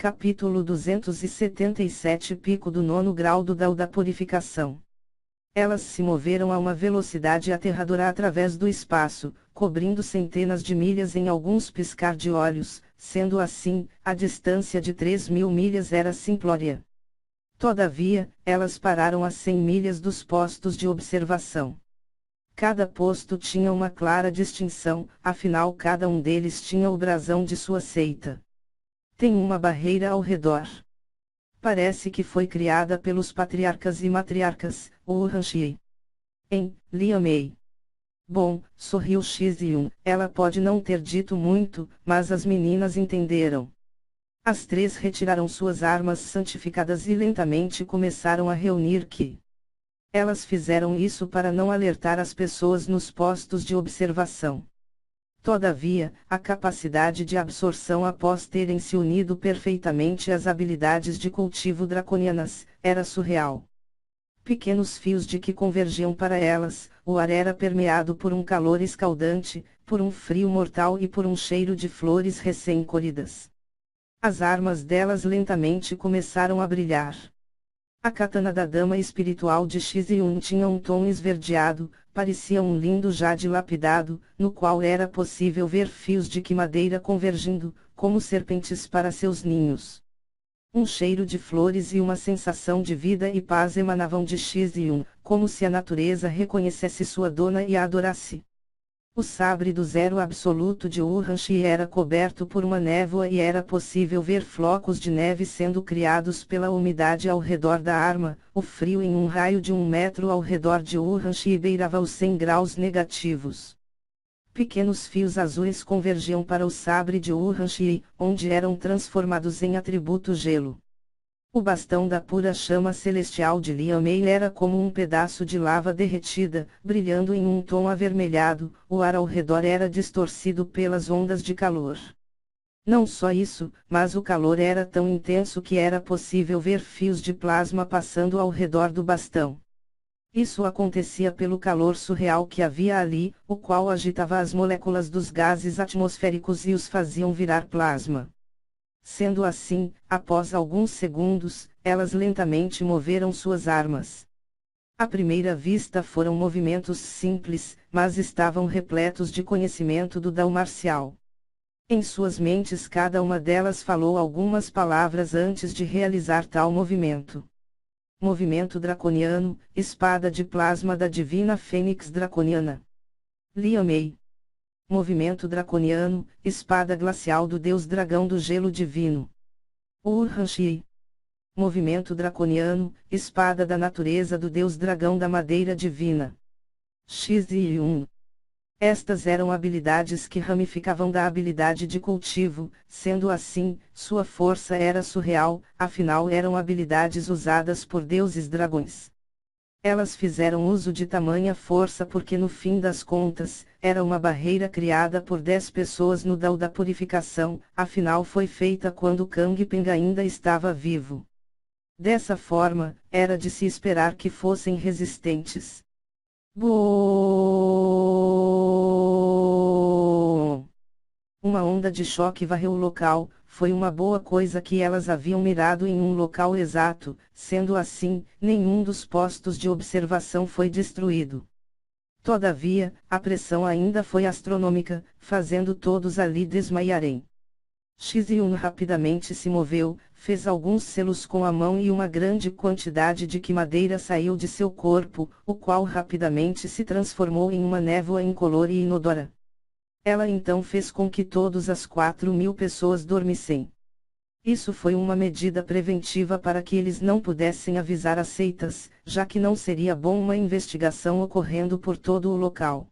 Capítulo 277 Pico do 9º grau do Dao da Purificação. Elas se moveram a uma velocidade aterradora através do espaço, cobrindo centenas de milhas em alguns piscar de olhos, sendo assim, a distância de 3.000 milhas era simplória. Todavia, elas pararam a 100 milhas dos postos de observação. Cada posto tinha uma clara distinção, afinal cada um deles tinha o brasão de sua seita. Tem uma barreira ao redor. Parece que foi criada pelos patriarcas e matriarcas, Urhanshi. Liamei. Bom, sorriu Xiziun, ela pode não ter dito muito, mas as meninas entenderam. As três retiraram suas armas santificadas e lentamente começaram a reunir Qi. Elas fizeram isso para não alertar as pessoas nos postos de observação. Todavia, a capacidade de absorção após terem se unido perfeitamente às habilidades de cultivo draconianas, era surreal. Pequenos fios de que convergiam para elas, o ar era permeado por um calor escaldante, por um frio mortal e por um cheiro de flores recém-colhidas. As armas delas lentamente começaram a brilhar. A katana da dama espiritual de Xiziun tinha um tom esverdeado, parecia um lindo jade lapidado, no qual era possível ver fios de madeira convergindo, como serpentes para seus ninhos. Um cheiro de flores e uma sensação de vida e paz emanavam de Xiziun, como se a natureza reconhecesse sua dona e a adorasse. O sabre do zero absoluto de Urhanshi era coberto por uma névoa e era possível ver flocos de neve sendo criados pela umidade ao redor da arma, o frio em um raio de 1 metro ao redor de Urhanshi beirava os 100 graus negativos. Pequenos fios azuis convergiam para o sabre de Urhanshi, onde eram transformados em atributo gelo. O bastão da pura chama celestial de Liamei era como um pedaço de lava derretida, brilhando em um tom avermelhado, o ar ao redor era distorcido pelas ondas de calor. Não só isso, mas o calor era tão intenso que era possível ver fios de plasma passando ao redor do bastão. Isso acontecia pelo calor surreal que havia ali, o qual agitava as moléculas dos gases atmosféricos e os faziam virar plasma. Sendo assim, após alguns segundos, elas lentamente moveram suas armas. À primeira vista foram movimentos simples, mas estavam repletos de conhecimento do Dao marcial. Em suas mentes cada uma delas falou algumas palavras antes de realizar tal movimento. Movimento draconiano, espada de plasma da divina fênix draconiana. Liamei. Movimento draconiano, espada glacial do deus dragão do gelo divino. Urhanshi. Movimento draconiano, espada da natureza do deus dragão da madeira divina. Xiziun. Estas eram habilidades que ramificavam da habilidade de cultivo, sendo assim, sua força era surreal, afinal eram habilidades usadas por deuses dragões. Elas fizeram uso de tamanha força porque no fim das contas, era uma barreira criada por 10 pessoas no Dao da Purificação, afinal foi feita quando Kang Peng ainda estava vivo. Dessa forma, era de se esperar que fossem resistentes. Boom! Uma onda de choque varreu o local. Foi uma boa coisa que elas haviam mirado em um local exato, sendo assim, nenhum dos postos de observação foi destruído. Todavia, a pressão ainda foi astronômica, fazendo todos ali desmaiarem. Xiziun rapidamente se moveu, fez alguns selos com a mão e uma grande quantidade de madeira saiu de seu corpo, o qual rapidamente se transformou em uma névoa incolor e inodora. Ela então fez com que todas as 4.000 pessoas dormissem. Isso foi uma medida preventiva para que eles não pudessem avisar as seitas, já que não seria bom uma investigação ocorrendo por todo o local.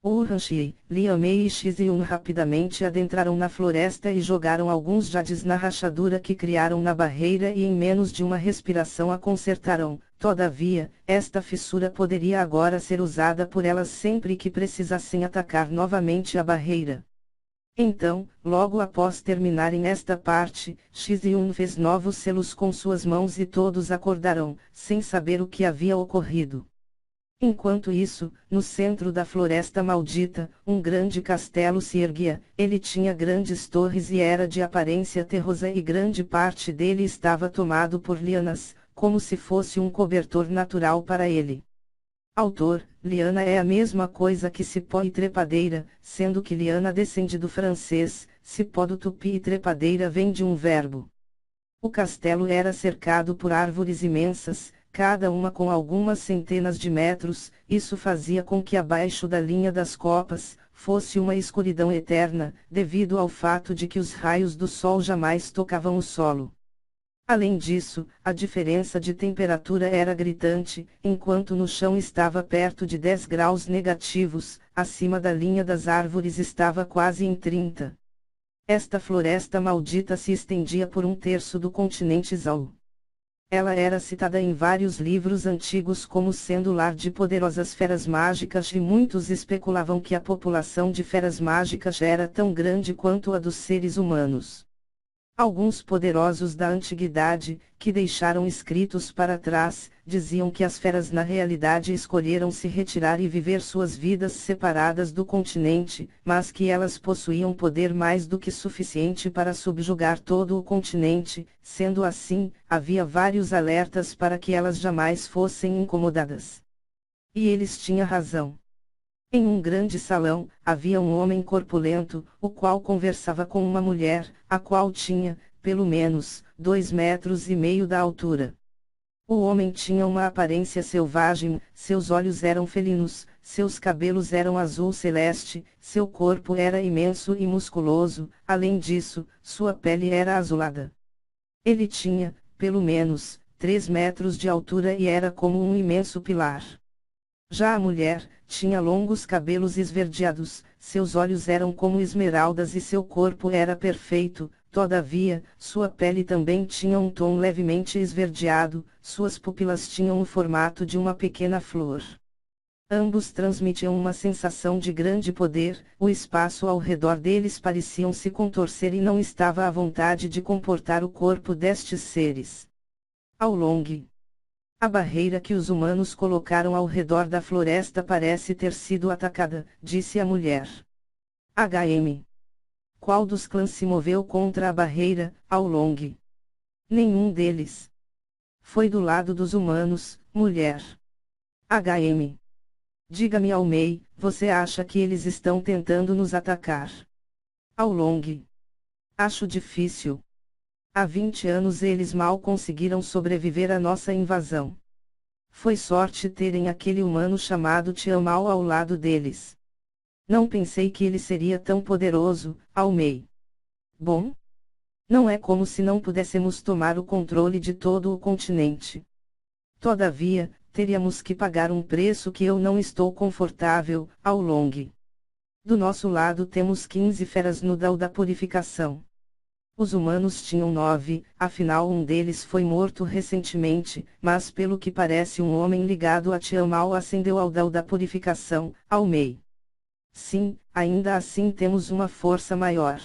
Urhanshi, Liamei e Xiziun rapidamente adentraram na floresta e jogaram alguns jades na rachadura que criaram na barreira e em menos de uma respiração a consertaram. Todavia, esta fissura poderia agora ser usada por elas sempre que precisassem atacar novamente a barreira. Então, logo após terminarem esta parte, Xiziun fez novos selos com suas mãos e todos acordaram, sem saber o que havia ocorrido. Enquanto isso, no centro da floresta maldita, um grande castelo se erguia. Ele tinha grandes torres e era de aparência terrosa e grande parte dele estava tomado por lianas, como se fosse um cobertor natural para ele. Autor: liana é a mesma coisa que cipó e trepadeira, sendo que liana descende do francês, cipó do tupi e trepadeira vem de um verbo. O castelo era cercado por árvores imensas, cada uma com algumas centenas de metros. Isso fazia com que abaixo da linha das copas, fosse uma escuridão eterna, devido ao fato de que os raios do sol jamais tocavam o solo. Além disso, a diferença de temperatura era gritante, enquanto no chão estava perto de 10 graus negativos, acima da linha das árvores estava quase em 30. Esta floresta maldita se estendia por um terço do continente Zau. Ela era citada em vários livros antigos como sendo lar de poderosas feras mágicas e muitos especulavam que a população de feras mágicas era tão grande quanto a dos seres humanos. Alguns poderosos da antiguidade, que deixaram escritos para trás, diziam que as feras na realidade escolheram se retirar e viver suas vidas separadas do continente, mas que elas possuíam poder mais do que suficiente para subjugar todo o continente. Sendo assim, havia vários alertas para que elas jamais fossem incomodadas. E eles tinham razão. Em um grande salão, havia um homem corpulento, o qual conversava com uma mulher, a qual tinha, pelo menos, 2,5 metros da altura. O homem tinha uma aparência selvagem, seus olhos eram felinos, seus cabelos eram azul celeste, seu corpo era imenso e musculoso, além disso, sua pele era azulada. Ele tinha, pelo menos, 3 metros de altura e era como um imenso pilar. Já a mulher, tinha longos cabelos esverdeados, seus olhos eram como esmeraldas e seu corpo era perfeito. Todavia, sua pele também tinha um tom levemente esverdeado, suas pupilas tinham o formato de uma pequena flor. Ambos transmitiam uma sensação de grande poder, o espaço ao redor deles pareciam se contorcer e não estava à vontade de comportar o corpo destes seres. Ao longe. A barreira que os humanos colocaram ao redor da floresta parece ter sido atacada, disse a mulher. HM. Qual dos clãs se moveu contra a barreira, ao longe? Nenhum deles. Foi do lado dos humanos, mulher. HM. Diga-me, Almei, você acha que eles estão tentando nos atacar? Ao longe. Acho difícil. Há 20 anos eles mal conseguiram sobreviver à nossa invasão. Foi sorte terem aquele humano chamado Tiamal ao lado deles. Não pensei que ele seria tão poderoso, Almei. Bom? Não é como se não pudéssemos tomar o controle de todo o continente. Todavia, teríamos que pagar um preço que eu não estou confortável, ao longe. Do nosso lado temos 15 feras no Dao da Purificação. Os humanos tinham 9, afinal um deles foi morto recentemente, mas pelo que parece um homem ligado a Tiamal ascendeu ao Dao da Purificação, Almei. Sim, ainda assim temos uma força maior.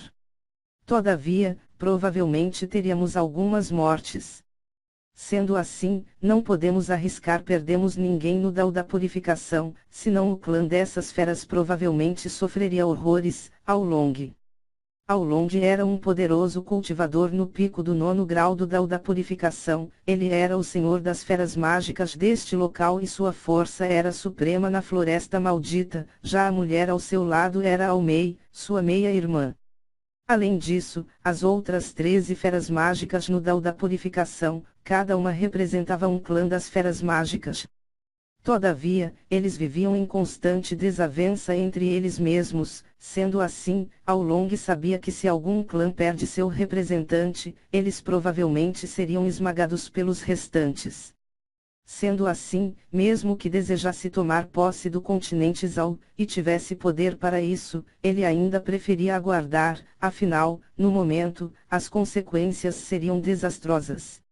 Todavia, provavelmente teríamos algumas mortes. Sendo assim, não podemos arriscar perdermos ninguém no Dao da Purificação, senão o clã dessas feras provavelmente sofreria horrores, ao longe. Ao longe era um poderoso cultivador no pico do 9º grau do Dao da Purificação. Ele era o senhor das feras mágicas deste local e sua força era suprema na floresta maldita. Já a mulher ao seu lado era Almei, sua meia-irmã. Além disso, as outras 13 feras mágicas no Dao da Purificação, cada uma representava um clã das feras mágicas. Todavia, eles viviam em constante desavença entre eles mesmos. Sendo assim, Ao Long sabia que se algum clã perde seu representante, eles provavelmente seriam esmagados pelos restantes. Sendo assim, mesmo que desejasse tomar posse do continente Zau, e tivesse poder para isso, ele ainda preferia aguardar, afinal, no momento, as consequências seriam desastrosas.